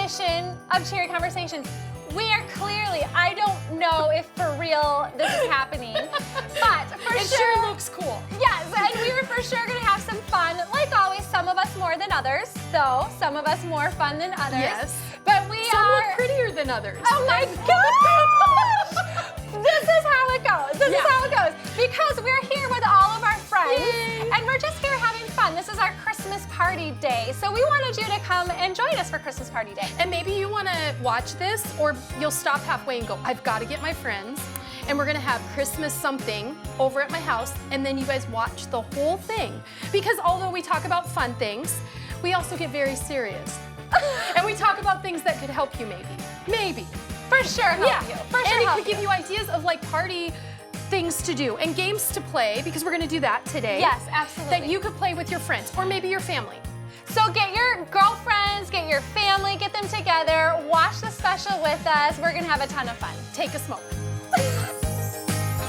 edition of Cheery Conversations. We are clearly, I don't know if for real this is happening, but for it sure. sure looks cool. Yes, and we were for sure gonna have some fun. Like always, some of us more than others, so some of us more fun than others. Yes. But we Some are look prettier than others. Oh my gosh! This is how it goes. This is how it goes. Because we're here with all of our friends, and we're just here having fun. This is our Christmas party day. So we wanted you to come and join us for Christmas party day. And maybe you want to watch this, or you'll stop halfway and go, I've got to get my friends, and we're going to have Christmas something over at my house, and then you guys watch the whole thing. Because although we talk about fun things, we also get very serious. And we talk about things that could help you maybe. For sure help you. For sure and it help could give you ideas of like party things to do and games to play, because we're gonna do that today. Yes, absolutely. That you could play with your friends or maybe your family. So get your girlfriends, get your family, get them together, watch the special with us. We're gonna have a ton of fun. Take a smoke.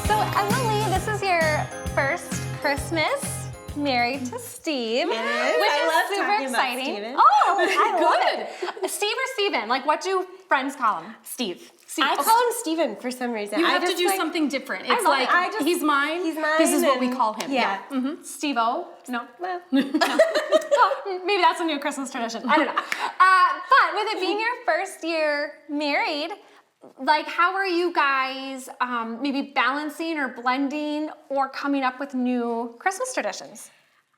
So Emily, this is your first Christmas married to Steve. It is. Which I is love super talking about exciting. Steven. Oh, I love it. Steve or Steven? Like, what do friends call him? Steve. Steve. I call him Steven for some reason. You I have to just, do like, something different. I It's love like, it. he's mine. He's mine. This is what we and- call him. Yeah. Steve-O? No. Well, Well, maybe that's a new Christmas tradition. I don't know. But with it being your first year married, like, how are you guys maybe balancing or blending or coming up with new Christmas traditions?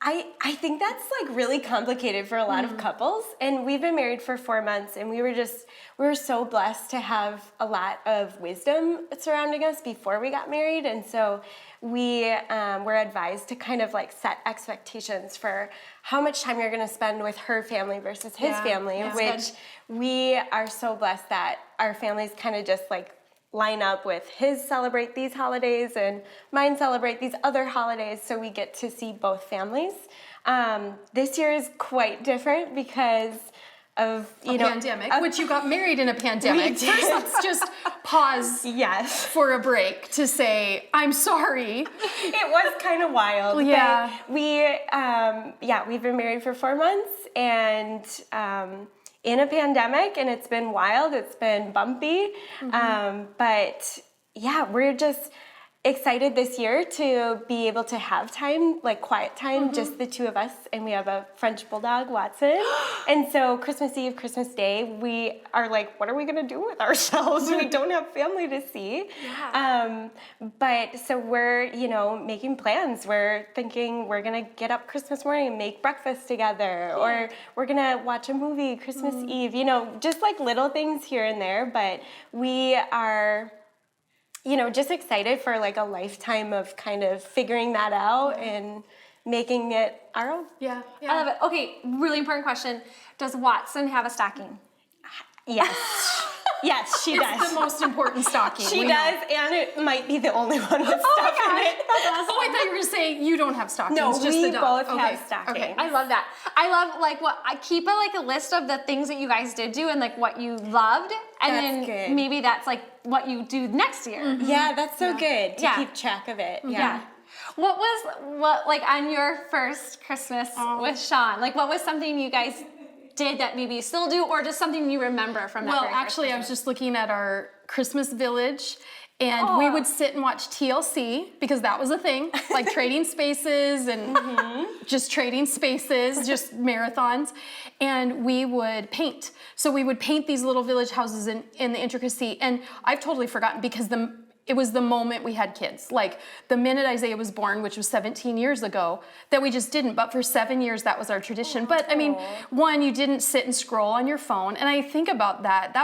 I think that's like really complicated for a lot of couples, and we've been married for 4 months, and we were so blessed to have a lot of wisdom surrounding us before we got married, and so we were advised to kind of like set expectations for how much time you're going to spend with her family versus his family, which we are so blessed that our families kind of just like line up with his celebrate these holidays and mine celebrate these other holidays, so we get to see both families. This year is quite different because of pandemic, which you got married in a pandemic. First, let's just pause Yes. for a break to say, I'm sorry. It was kind of wild. Yeah. But we've been married for 4 months, and in a pandemic, and it's been wild, it's been bumpy, but yeah, we're just excited this year to be able to have time, like quiet time, just the two of us, and we have a French Bulldog, Watson, and so Christmas Eve, Christmas Day, we are like, what are we gonna do with ourselves? We don't have family to see. But so we're, making plans. We're thinking we're gonna get up Christmas morning and make breakfast together, or we're gonna watch a movie Christmas Eve, just like little things here and there, but we are just excited for like a lifetime of kind of figuring that out and making it our own. Yeah. I love it. Okay, really important question. Does Watson have a stocking? Yes. Yes, she does. It's the most important stocking. She we know. does, and it might be the only one with stuff in it. Oh, I thought you were going to say you don't have stockings, No, just we the dog. both have stockings. Okay. I love that. I love I keep a list of the things that you guys did do and like what you loved, and That's then good. maybe that's like what you do next year. Yeah, that's so good to Yeah. keep track of it. Yeah. What like on your first Christmas with Sean? Like, what was something you guys did that maybe you still do, or just something you remember from that? Well, very first actually, I was Christmas? just looking at our Christmas village, and we would sit and watch TLC because that was a thing, like Trading Spaces and just trading spaces, just marathons. And we would paint. So we would paint these little village houses in the intricacy. And I've totally forgotten because it was the moment we had kids. Like the minute Isaiah was born, which was 17 years ago, that we just didn't. But for 7 years, that was our tradition. But I mean, one, you didn't sit and scroll on your phone. And I think about that.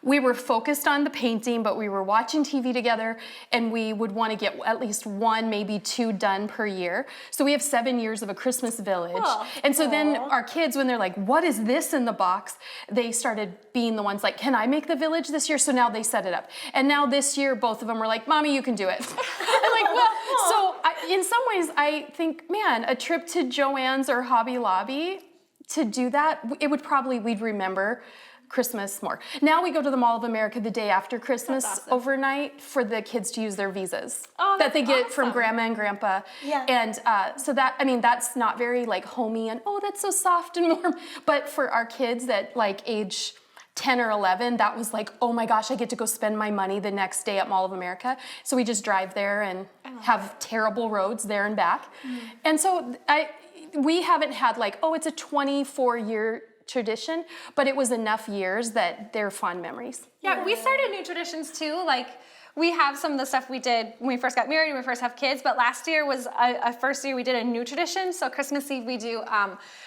We were focused on the painting, but we were watching TV together, and we would want to get at least 1, maybe 2 done per year. So we have 7 years of a Christmas village. And so then our kids, when they're like, what is this in the box? They started being the ones like, can I make the village this year? So now they set it up. And now this year, both of them were like, Mommy, you can do it. I'm like, well, so in some ways, I think, man, a trip to Joann's or Hobby Lobby to do that, we'd remember Christmas more. Now we go to the Mall of America the day after Christmas overnight for the kids to use their visas that they get from Grandma and Grandpa. Yeah. And so that's not very like homey and, oh, that's so soft and warm. But for our kids that like age 10 or 11, that was like, oh my gosh, I get to go spend my money the next day at Mall of America. So we just drive there and have terrible roads there and back. And so we haven't had like, oh, it's a 24-year tradition, but it was enough years that they're fond memories. Yeah, we started new traditions too. Like, we have some of the stuff we did when we first got married, when we first have kids, but last year was a first year we did a new tradition. So Christmas Eve we do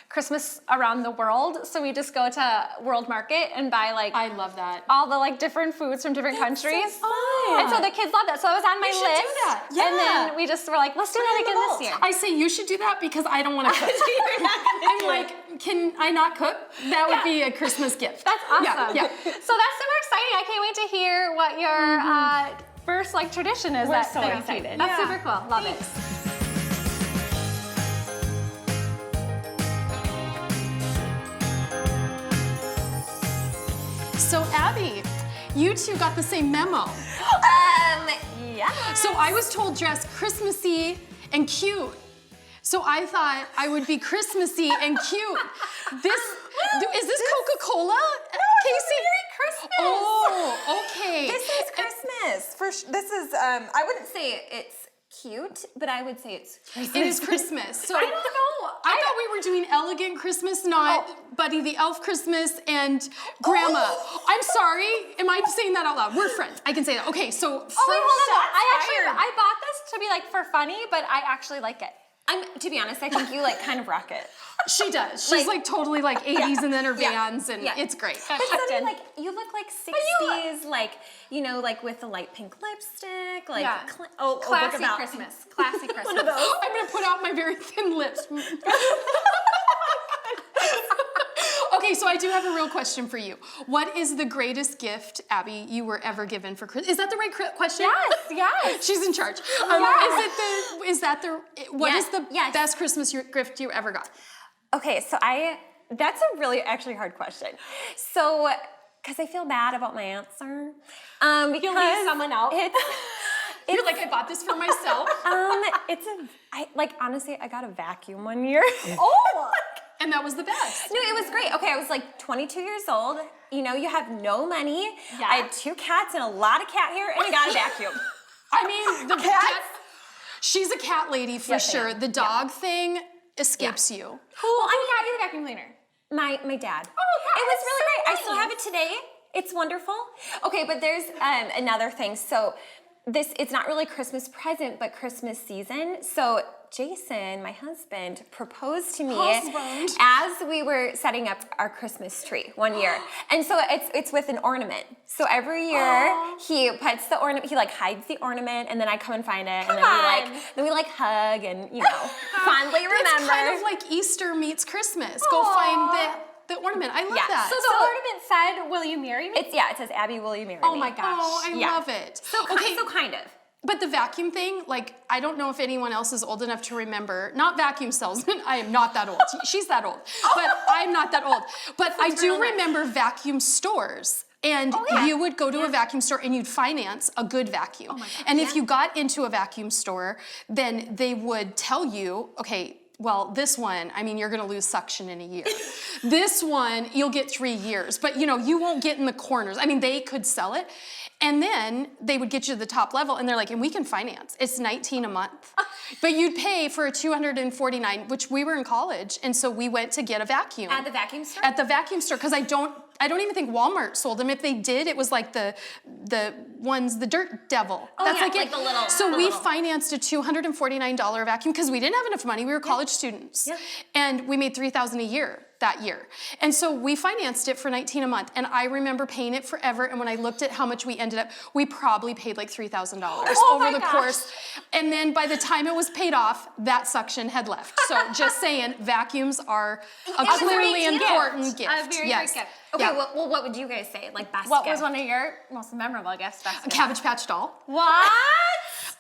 Christmas around the world. So we just go to World Market and buy like I love that. all the like different foods from different countries. So fun. And so the kids love that. So it was on my should list. do that. And then we just were like, let's do that again this year. I say you should do that because I don't want to cook. I'm like, can I not cook? That would be a Christmas gift. That's awesome. Yeah. So that's super exciting. I can't wait to hear what your first like tradition is. We're so excited. That's super cool. Love it. So Abby, you two got the same memo. Yeah. So I was told dress Christmassy and cute. So I thought I would be Christmassy and cute. Is this Coca-Cola? Casey? Merry Christmas. Oh, okay. This is Christmas. This is, I wouldn't say it's cute, but I would say it's Christmas. It is Christmas. So I don't know. I thought we were doing elegant Christmas, not Buddy the Elf Christmas and Grandma. I'm sorry. Am I saying that out loud? We're friends. I can say that. Okay, so Oh, wait, hold on. I bought this to be like for funny, but I actually like it. To be honest, I think you like kind of rock it. she does. She's like totally like 80s and then her Vans and it's great. But then, like, you look like 60s, like, like with the light pink lipstick, like, Classy look about Christmas. Classy Christmas. one of those. I'm gonna put out my very thin lips. Okay, so I do have a real question for you. What is the greatest gift, Abby, you were ever given for Christmas? Is that the right question? Yes. She's in charge. What is the best Christmas gift you ever got? Okay, so that's a really actually hard question. So, because I feel bad about my answer. Because You'll leave someone else. You're like, I bought this for myself. Honestly, I got a vacuum one year. Oh! And that was the best. No, it was great. Okay, I was like 22 years old. You have no money. Yeah. I had 2 cats and a lot of cat hair, and I got a vacuum. I mean, the cat. She's a cat lady for sure. The dog thing escapes you. Who got you the vacuum cleaner? My dad. Oh, that It was is really so great. I still have it today. It's wonderful. Okay, but there's another thing. So it's not really Christmas present, but Christmas season. So Jason, my husband, proposed to me as we were setting up our Christmas tree one year. And so it's with an ornament. So every year he puts the ornament, he like hides the ornament, and then I come and find it, and then we hug and fondly remember. It's kind of like Easter meets Christmas. Go find the ornament. I love that. So the ornament said, "Will you marry me?" It says, "Abby, will you marry me?" Oh my gosh. Oh, I love it. So kind of. But the vacuum thing, like, I don't know if anyone else is old enough to remember, not vacuum salesman, I am not that old. She's that old, but I'm not that old. But I do remember vacuum stores. And you would go to a vacuum store and you'd finance a good vacuum. Oh my gosh. And if you got into a vacuum store, then they would tell you, okay, well, this one, I mean, you're gonna lose suction in a year. This one, you'll get 3 years, but you won't get in the corners. I mean, they could sell it. And then they would get you to the top level and they're like, and we can finance. It's $19 a month. But you'd pay for a $249, which we were in college. And so we went to get a vacuum. At the vacuum store? At the vacuum store, because I don't even think Walmart sold them. If they did, it was like the Dirt Devil. Oh, That's yeah, like the little. So we financed a $249 vacuum because we didn't have enough money. We were college students. Yeah. And we made $3,000 a year that year. And so we financed it for $19 a month. And I remember paying it forever. And when I looked at how much we ended up, we probably paid like $3,000 over the course. And then by the time it was paid off, that suction had left. So just saying, vacuums are a clearly important gift. A very great gift. Okay, well, what would you guys say? Like best What gift? was one of your most memorable gifts? A Cabbage Patch doll. What?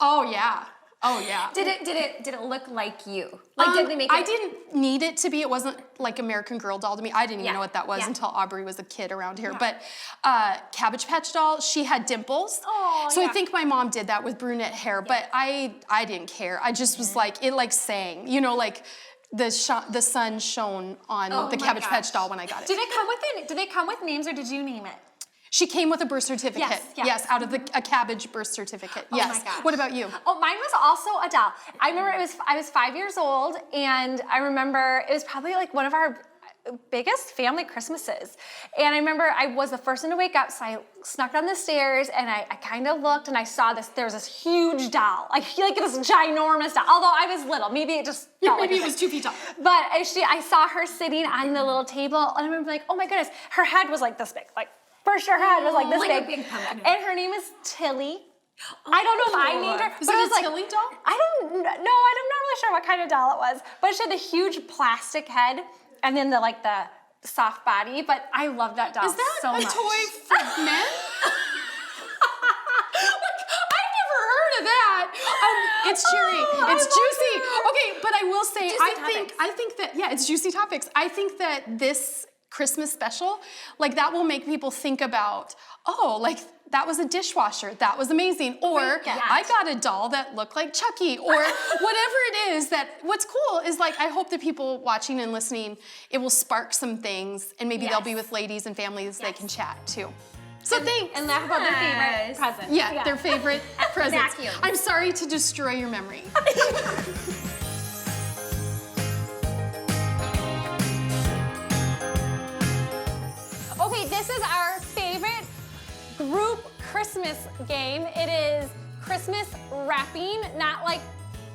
Oh yeah. Oh yeah. Did it look like you? Like did they make it? I didn't need it to be. It wasn't like American Girl doll to me. I didn't even know what that was until Aubrey was a kid around here. But Cabbage Patch doll, she had dimples. Oh, so I think my mom did that with brunette hair, but I didn't care. I just was like, it like sang, like the sun shone on the my Cabbage gosh. Patch doll when I got it. Did they come with names or did you name it? She came with a birth certificate. Yes. Out of a cabbage birth certificate. Oh Yes. my gosh. What about you? Oh, mine was also a doll. I remember I was 5 years old, and I remember it was probably like one of our biggest family Christmases. And I remember I was the first one to wake up, so I snuck down the stairs, and I kind of looked, and I saw there was this huge doll, like this ginormous doll. Although I was little, maybe it just felt Maybe like it was 2 feet tall. But I saw her sitting on the little table, and I remember like, oh my goodness, her head was like this big, like for sure her head was like this like a big. big pumpkin. And her name is Tilly. I don't know if I named her. Was but it it a was like, Tilly doll? I don't know. I'm not really sure what kind of doll it was. But she had the huge plastic head and then the soft body. But I love that doll Is that so a much. toy for men? I've never heard of that. It's Cheery. It's juicy. Okay, but I will say, I think that it's Juicy Topics. I think that this Christmas special, like that will make people think about, that was a dishwasher. That was amazing. Or I got a doll that looked like Chucky, or whatever it is. What's cool is like, I hope that people watching and listening, it will spark some things, and maybe they'll be with ladies and families they can chat too. So thanks. And laugh about their favorite present. Yeah, their favorite presents. Vacuum. I'm sorry to destroy your memory. Okay, this is our favorite group Christmas game. It is Christmas wrapping, not like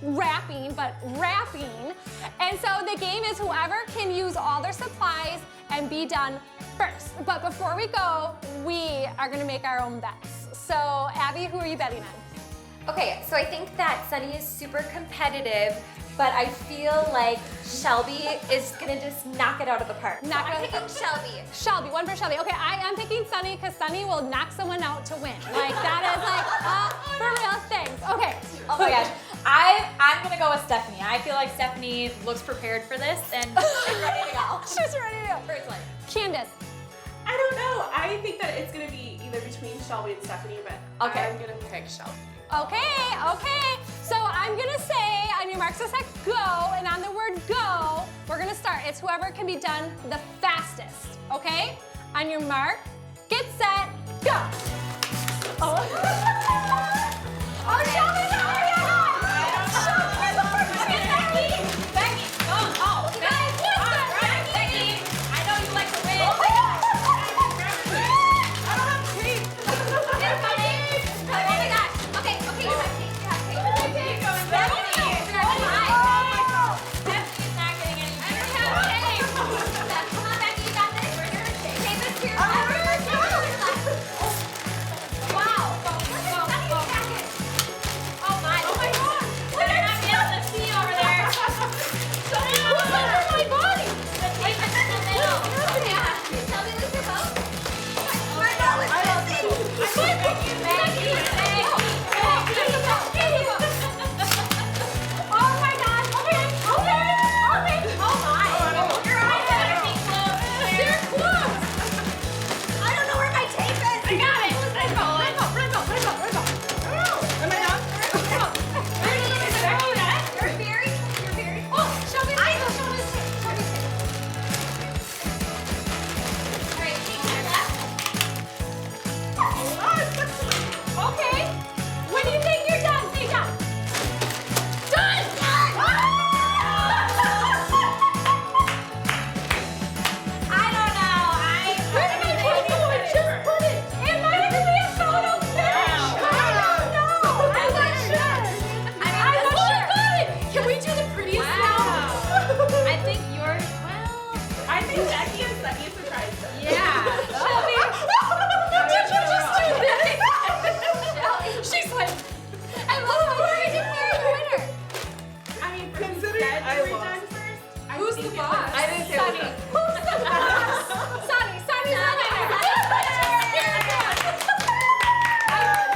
rapping, but wrapping. And so the game is whoever can use all their supplies and be done first. But before we go, we are gonna make our own bets. So Abby, who are you betting on? Okay, so I think that Sunny is super competitive, but I feel like Shelby is gonna just knock it out of the park. I'm picking Shelby. Shelby, one for Shelby. Okay, I am picking Sunny because Sunny will knock someone out to win. Like that is like for real things. Okay. Oh my gosh. I'm gonna go with Stephanie. I feel like Stephanie looks prepared for this and she's ready to go. She's ready to go. Personally. Candace. I don't know. I think that it's gonna be either between Shelby and Stephanie, but Okay. I'm gonna pick Shelby. Okay. So I'm gonna say on your marks, set, go, and on the word go, we're gonna start. It's whoever can be done the fastest. Okay? On your mark, get set, go. Oh, Shelby's already ahead. Shelby's the first. Becky, go. Oh, Guys, what's that? Becky, I know you like to win. Oh my gosh. I don't have tape. Oh my gosh. Okay, you have tape. Stephanie. Stephanie's not getting any better. Come on, Becky, you got this. Tape is here. Wow. Sunny's jacket. Oh my God. They're not be able to see over there. What's under my body? The tape is in the middle. Shelby, lose your boat. Oh my gosh. Okay. Oh my. Your eyes are being closed. They're close. I don't know where my tape is. I got it. Am I done? You're very. Oh, Shelby. Shelby's tape. All right, take your left. Okay. When you think you're done, say done. Done. I don't know. Where did my tape go? I just put it. Am I gonna be a photo finish? I don't know. I'm not sure. I'm not sure. Can we do the prettiest now? I think yours. I think Becky and Sunny surprised them. Yeah. Shelby. Did you just do this? She's like, I love how you're declaring the winner. I mean, considering I were done first. Who's the boss? I didn't say it was Sunny. us. Who's the boss? Sunny's the winner.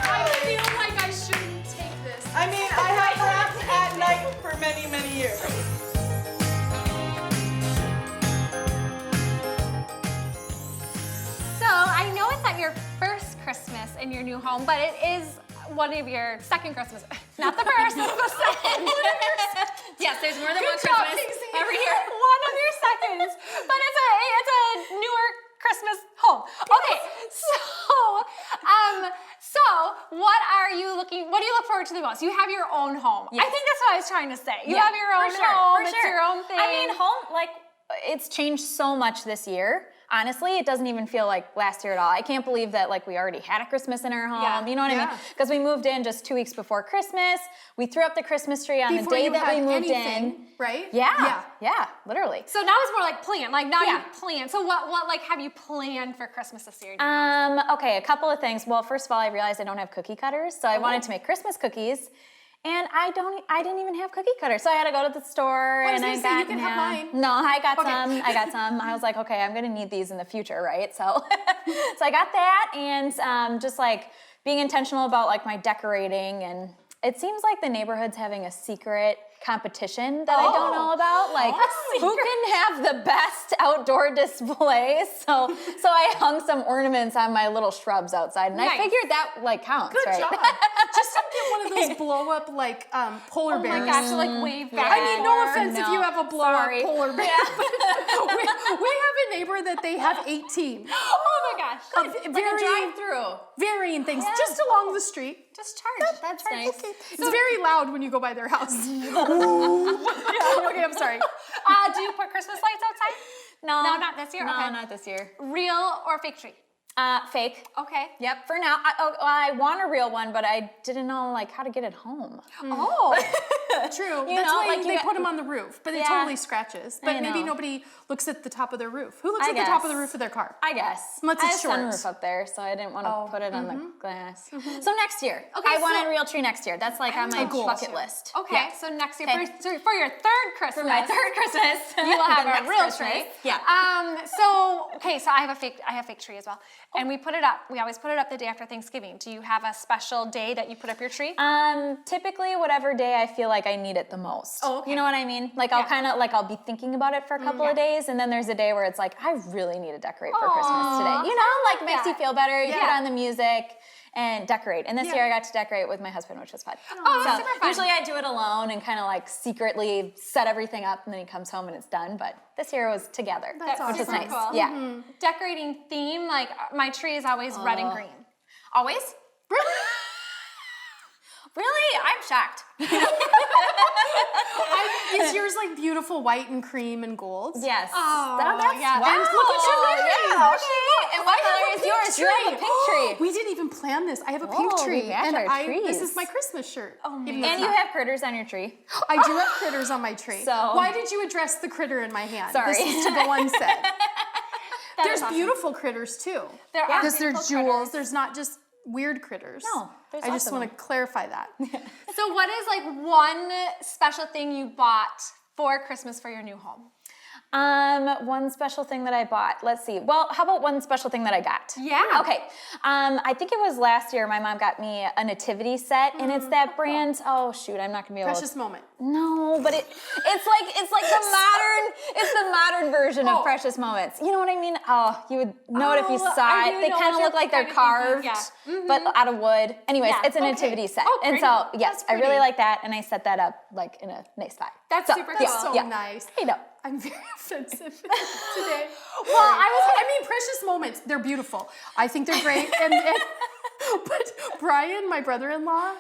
I feel like I shouldn't take this. I mean, I have rapped at night for many, many years. So I know it's not your first Christmas in your new home, but it is one of your second Christmas. Not the first, it's the second. Yes, there's more than one Good job, Christmas Casey. every year. One of your seconds, but it's a newer Christmas home. Okay, so what do you look forward to the most? You have your own home. Yes. I think that's what I was trying to say. You Yeah, have your own for sure, home, for it's sure. your own thing. I mean, home, like, it's changed so much this year. Honestly, it doesn't even feel like last year at all. I can't believe that like we already had a Christmas in our home. Yeah. You know what I mean? Yeah. Because we moved in just 2 weeks before Christmas. We threw up the Christmas tree on Before the day you that had we moved anything, in. right? Yeah, literally. So now it's more like plan. Like now Yeah. you plan. So what like have you planned for Christmas this year? Okay, a couple of things. Well, first of all, I realized I don't have cookie cutters, so I wanted to make Christmas cookies. And I didn't even have cookie cutters. So I had to go to the store I was and gonna I say, got you can have mine. No, I got Okay. some. I was like, okay, I'm gonna need these in the future, right? So so I got that and just like being intentional about like my decorating, and it seems like the neighborhood's having a secret competition that I don't know about. Like who can have the best outdoor display? So I hung some ornaments on my little shrubs outside, and Nice. I figured that like counts, Good right? job. Just don't get one of those blow up like polar Oh bears. my gosh, so like wave back. I mean, no and forth. offense if No. you have a blow up Sorry. polar bear. But we have a neighbor that they have 18 Oh my gosh. of varying, Through. varying things just along the street. Just charge. That's nice. Okay. It's very loud when you go by their house. Okay, I'm sorry. Do you put Christmas lights outside? No, No, not this year? No, Okay. not this year. Real or fake tree? Fake. Okay. Yep. For now, I want a real one, but I didn't know like how to get it home. Oh. True. You That's know, why like, you they got- put them on the roof, but it Yeah. totally scratches. But I maybe know. nobody looks at the top of their roof. Who looks I at the top of guess. the roof of their car? I guess. Unless I it's have short. sunroof up there, so I didn't want to Oh, put it on the glass. So next year, Okay, I want so- a real tree next year. That's like on my goals. bucket list. Okay, Yeah. so next year, Okay. for your third Christmas, For my third Christmas, you will have the a next real Christmas. tree. Yeah. So I have a fake tree as well, and we put it up. We always put it up the day after Thanksgiving. Do you have a special day that you put up your tree? Typically, whatever day I feel like I need it the most. Oh, okay. You know what I mean? Like I'll Yeah. kind of like I'll be thinking about it for a couple of days, and then there's a day where it's like I really need to decorate for Christmas today. You know, like makes you feel better. You put Yeah. on the music and decorate. And this year I got to decorate with my husband, which was fun. Oh, that's super fun. Usually I do it alone and kind of like secretly set everything up, and then he comes home and it's done. But this year it was together, That's which is super nice. cool. Yeah. Decorating theme, like my tree is always red and green. Always? Really? I'm shocked. Is yours like beautiful white and cream and gold? Yes. Oh, that's yeah. wow. And look what you made. Yeah, okay. And what color is yours? You have a pink tree. We didn't even plan this. I have a pink Oh, we tree, match and our this trees. is my Christmas shirt. Oh, man. And you have critters on your tree. I do have critters on my tree. So- why did you address the critter in my hand? Sorry. This is to go unsaid. There's is awesome. beautiful critters too. There are Because there's beautiful jewels. critters. There's not just weird critters. No, there's I lots just of want to clarify that. So what is like one special thing you bought for Christmas for your new home? One special thing that I bought. Let's see. Well, how about one special thing that I got? Yeah. Okay. I think it was last year my mom got me a nativity set, and it's that brand. Oh shoot, I'm not gonna be able Precious to. moment. No, but it's like the modern version of Precious Moments. You know what I mean? Oh, you would know it if you Oh, saw I it. do They know kind of what look like you're they're kinda carved, thinking, but out of wood. Anyways, Yeah, it's a okay. nativity set, Oh, and pretty. so yes, That's I really pretty. like that, and I set that up like in a nice spot. That's So, super yeah, cool. So yeah. nice. I know. I'm very offensive today. Well, I mean, Precious Moments, they're beautiful. I think they're great. But Brian, my brother-in-law,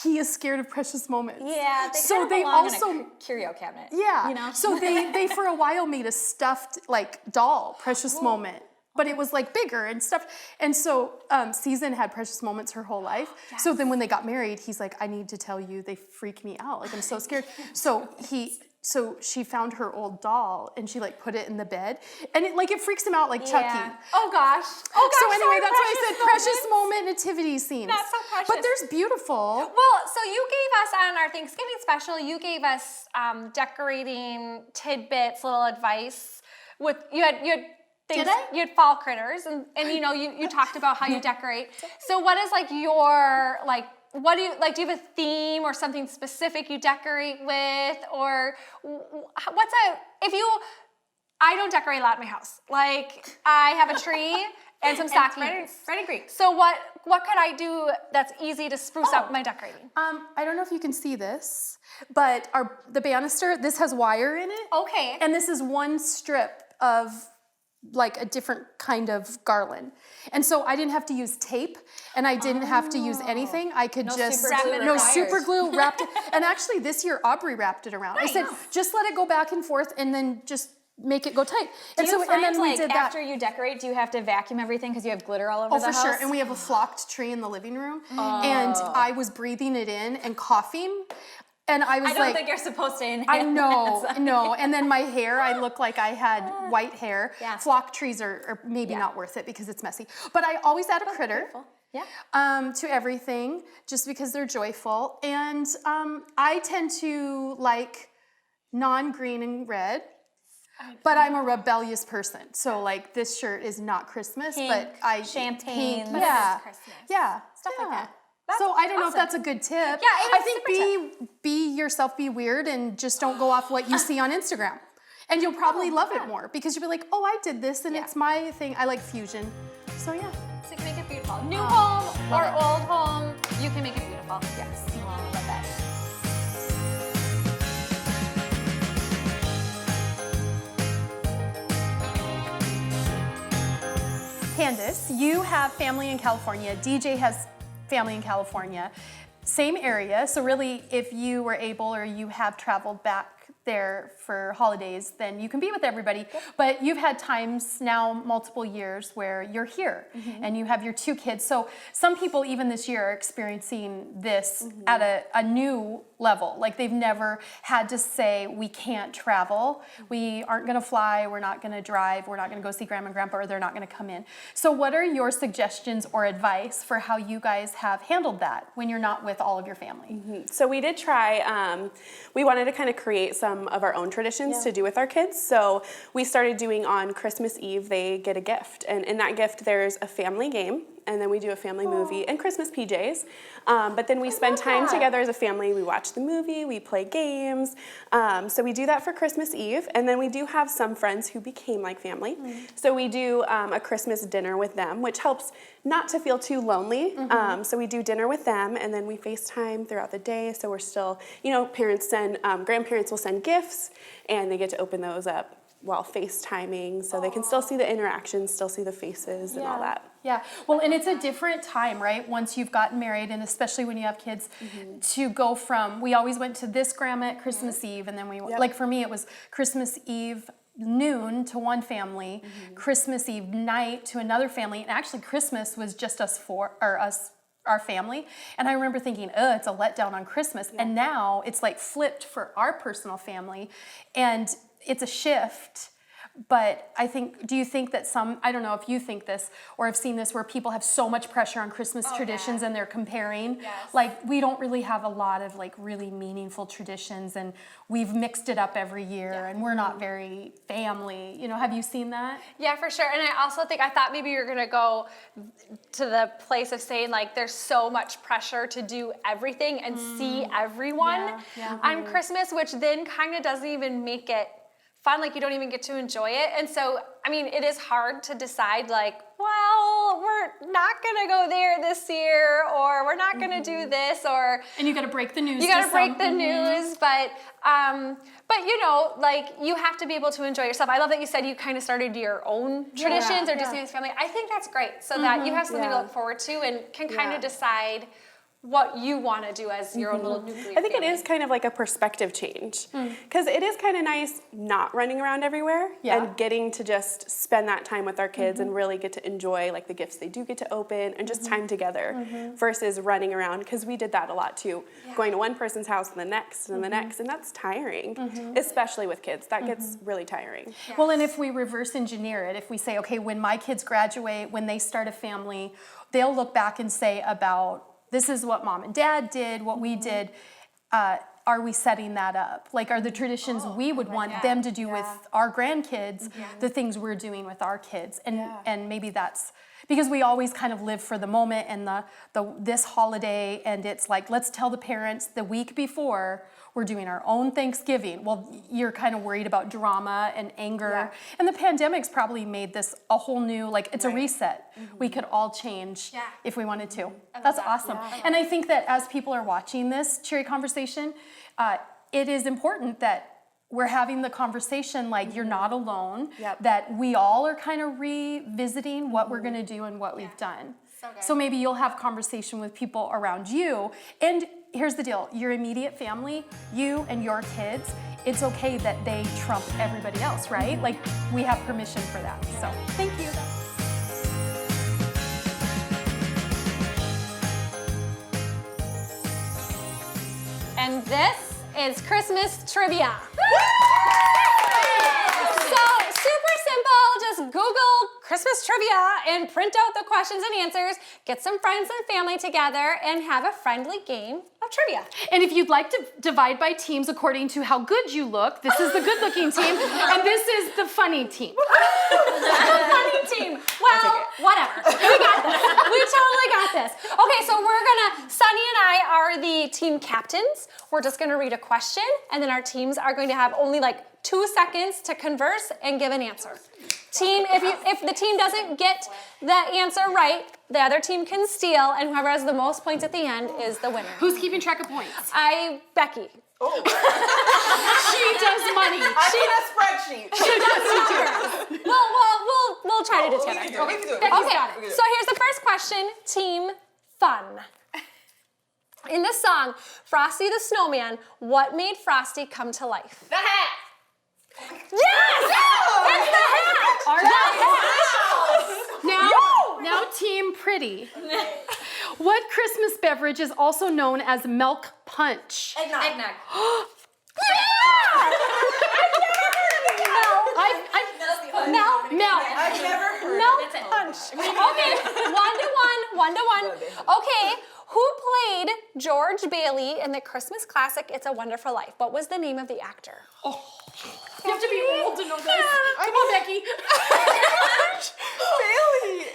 he is scared of Precious Moments. Yeah, they So kind of they belong also- in a curio cabinet. Yeah. you know. So they for a while made a stuffed like doll, Precious Moment. But it was like bigger and stuff. And so Season had Precious Moments her whole life. So then when they got married, he's like, I need to tell you, they freak me out. Like I'm so scared. So she found her old doll and she like put it in the bed. And it freaks him out like Chucky. oh gosh. So anyway, that's why I said precious moment nativity scenes. That's so precious. But there's beautiful. Well, so you gave us on our Thanksgiving special, you gave us decorating tidbits, little advice. With you had things, Did I? you had fall critters, and you know you talked about how you decorate. So what is like your like? What do you like? Do you have a theme or something specific you decorate with, or what's a if you? I don't decorate a lot in my house. Like I have a tree And some stockings. Red and green. So what could I do that's easy to spruce up my decorating? I don't know if you can see this, but the banister, this has wire in it. Okay. And this is one strip of like a different kind of garland. And so I didn't have to use tape and I didn't have to use anything. I could just, super glue, wrapped it. And actually this year Aubrey wrapped it around. Nice. I said, just let it go back and forth and then just make it go tight. Do And you so, find, and then we like, did after that. you decorate, do you have to vacuum everything because you have glitter all over Oh, the for house? sure. And we have a flocked tree in the living room. And I was breathing it in and coughing. And I was I don't like, think you're supposed to inhale. I know, no. And then my hair, I look like I had white hair. Yeah. Flock trees are maybe not worth it because it's messy. But I always add a critter. Yeah. To everything, just because they're joyful. And I tend to like non-green and red. But I'm a rebellious person. So like this shirt is not Christmas, but I champagne, pink, but yeah, Christmas. yeah, Stuff like that. So I don't know if that's a good tip. Yeah, it I is think be yourself, be weird, and just don't go off what you see on Instagram. And you'll probably love it more because you'll be like, oh, I did this and it's my thing. I like fusion. So yeah. So you can make it beautiful. New home or old home, you can make it beautiful. Yes. Love that. Candace, you have family in California. DJ has family in California. Same area, so really if you were able or you have traveled back there for holidays, then you can be with everybody. But you've had times now, multiple years, where you're here and you have your 2 kids. So some people even this year are experiencing this at a new level. Like they've never had to say, we can't travel, we aren't gonna fly, we're not gonna drive, we're not gonna go see grandma and grandpa, or they're not gonna come in. So what are your suggestions or advice for how you guys have handled that when you're not with all of your family? So we did try, we wanted to kind of create some of our own traditions to do with our kids. So we started doing on Christmas Eve, they get a gift. And in that gift, there's a family game. And then we do a family movie and Christmas PJs. But then we spend time together as a family. We watch the movie, we play games. So we do that for Christmas Eve. And then we do have some friends who became like family. So we do a Christmas dinner with them, which helps not to feel too lonely. So we do dinner with them and then we FaceTime throughout the day. So we're still, parents send, grandparents will send gifts and they get to open those up while FaceTiming, so they can still see the interactions, still see the faces and all that. Yeah, well, and it's a different time, right? Once you've gotten married, and especially when you have kids, to go from, we always went to this grandma at Christmas Eve, and then we, like for me, it was Christmas Eve noon to one family, Christmas Eve night to another family, and actually Christmas was just our family. And I remember thinking, it's a letdown on Christmas. And now it's like flipped for our personal family. And it's a shift. But I think, do you think that I don't know if you think this or have seen this, where people have so much pressure on Christmas traditions and they're comparing? Like, we don't really have a lot of like really meaningful traditions and we've mixed it up every year and we're not very family. Have you seen that? Yeah, for sure. And I also think, I thought maybe you're gonna go to the place of saying like there's so much pressure to do everything and see everyone on Christmas, which then kind of doesn't even make it fun, like you don't even get to enjoy it. And so, I mean, it is hard to decide like, well, we're not gonna go there this year, or we're not gonna do this, or... And you gotta break the news. You gotta break the news, but like you have to be able to enjoy yourself. I love that you said you kind of started your own traditions or just with family. I think that's great, so that you have something to look forward to and can kind of decide what you want to do as your own little nuclear I think family. it is kind of like a perspective change, because it is kind of nice not running around everywhere and getting to just spend that time with our kids and really get to enjoy like the gifts they do get to open and just time together versus running around, because we did that a lot too, going to one person's house and the next and the next, and that's tiring, especially with kids. That gets really tiring. Well, and if we reverse engineer it, if we say, okay, when my kids graduate, when they start a family, they'll look back and say about, this is what mom and dad did, what we did. Are we setting that up? Like, are the traditions we would want them to do with our grandkids, the things we're doing with our kids? And maybe that's, because we always kind of live for the moment and this holiday, and it's like, let's tell the parents the week before we're doing our own Thanksgiving. Well, you're kind of worried about drama and anger. And the pandemic's probably made this a whole new, like, it's a reset. We could all change if we wanted to. That's awesome. And I think that as people are watching this Cheery conversation, it is important that we're having the conversation like you're not alone, that we all are kind of revisiting what we're gonna do and what we've done. So maybe you'll have conversation with people around you. And here's the deal, your immediate family, you and your kids, it's okay that they trump everybody else, right? Like, we have permission for that. So thank you. And this is Christmas trivia. So super simple, just Google Christmas trivia and print out the questions and answers, get some friends and family together, and have a friendly game of trivia. And if you'd like to divide by teams according to how good you look, this is the good looking team, and this is the funny team. Funny team. Well, whatever. We got this. We totally got this. Okay, so Sunny and I are the team captains. We're just gonna read a question, and then our teams are going to have only like 2 seconds to converse and give an answer. Team, if the team doesn't get the answer right, the other team can steal, and whoever has the most points at the end is the winner. Who's keeping track of points? Becky. She does money. I need a spreadsheet. She does too. We'll try to do it together. We can do it. Okay, so here's the first question, team fun. In the song, Frosty the Snowman, what made Frosty come to life? The hat. Yes! It's the hat! Now team pretty. What Christmas beverage is also known as milk punch? Eggnog. I've never heard Milk punch. Okay, 1-1. Okay, who played George Bailey in the Christmas classic It's a Wonderful Life? What was the name of the actor? You have to be old to know this. Come on, Becky. Bailey.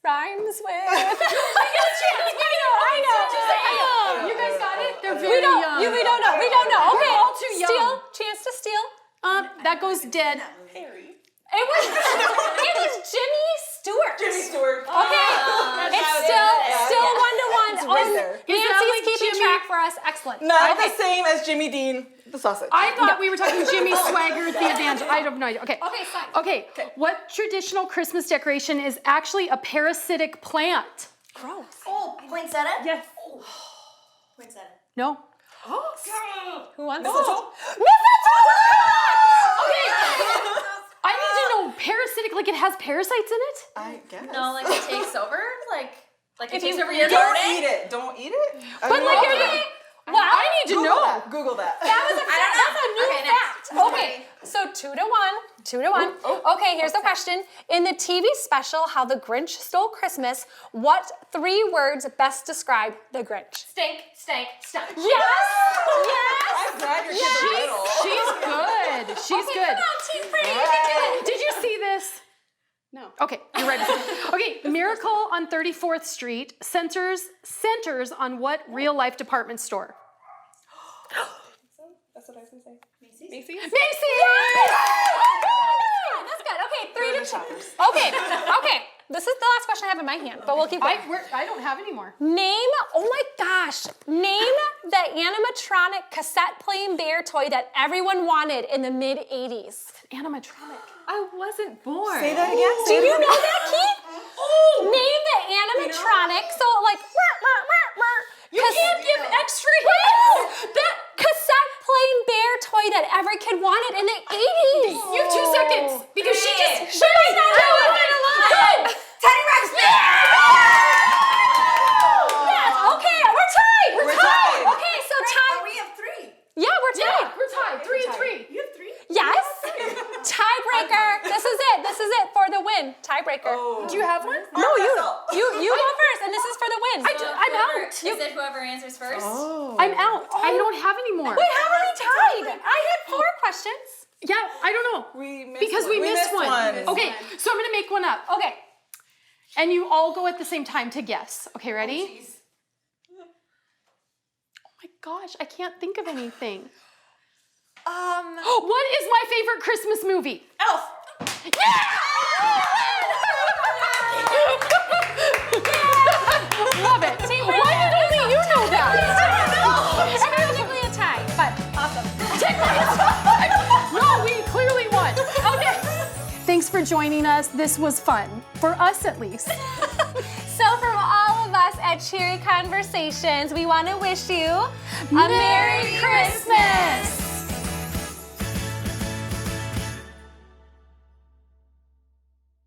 Rhymes with. I know. You guys got it? They're very young. We don't know. Okay, all too young. Chance to steal. That goes dead. It was Jimmy Stewart. Jimmy Stewart. Okay, it's still 1-1. right there. Nancy's keeping track for us. Excellent. Not the same as Jimmy Dean, the sausage. I thought we were talking Jimmy Swaggart, the Evangel. I have no idea. Okay. Okay, fine. Okay. What traditional Christmas decoration is actually a parasitic plant? Gross. Oh, poinsettia? Yes. Poinsettia. No. Who wants Mistletoe? Okay. I need to know parasitic, like it has parasites in it? I guess. No, like it takes over? Like it If takes you over your Don't garden? eat it. Don't eat it. But like, well, I need to know. Google that. That's a new Okay, fact. next. Okay, so 2-1. Okay, here's the question. In the TV special How the Grinch Stole Christmas, what 3 words best describe the Grinch? Stink, stank, stunk. Yes! I'm glad your kids are little. She's good. She's good. Come on, Team Pretty, you can do it. Did you see this? No. Okay, you're right. Okay, Miracle on 34th Street centers on what real life department store? That's what I was going to say. Macy's. That's good. Okay, 3-2. Okay. This is the last question I have in my hand, but we'll keep going. I don't have any more. Name the animatronic cassette playing bear toy that everyone wanted in the mid-80s. Animatronic. I wasn't born. Say that again. Do you know that, Keith? Name the animatronic. So like, You can't give extra hints. that cassette playing bear toy that every kid wanted in the 80s. You have 2 seconds because she She's not alive. Teddy Rex. Yes. Okay, we're tied. We're tied. Okay, so tie. We have 3. Yeah, we're tied. We're tied. 3-3. You have 3? Yes. Tiebreaker. This is it for the win. Tiebreaker. Do you have one? No, you go first, and this is for the win. I'm out. Is it whoever answers first? I'm out. I don't have any more. Wait, how are we tied? I had 4 questions. Yeah, I don't know. We missed Because we missed one. one. Okay, so I'm gonna make one up. Okay. And you all go at the same time to guess. Okay, ready? Oh my gosh, I can't think of anything. Elf. What is my favorite Christmas movie? Love it. Why did only you know that? It's technically a tie, but awesome. No, we clearly won. Okay. Thanks for joining us. This was fun, for us at least. So from all of us at Cheery Conversations, we want to wish you a Merry Christmas!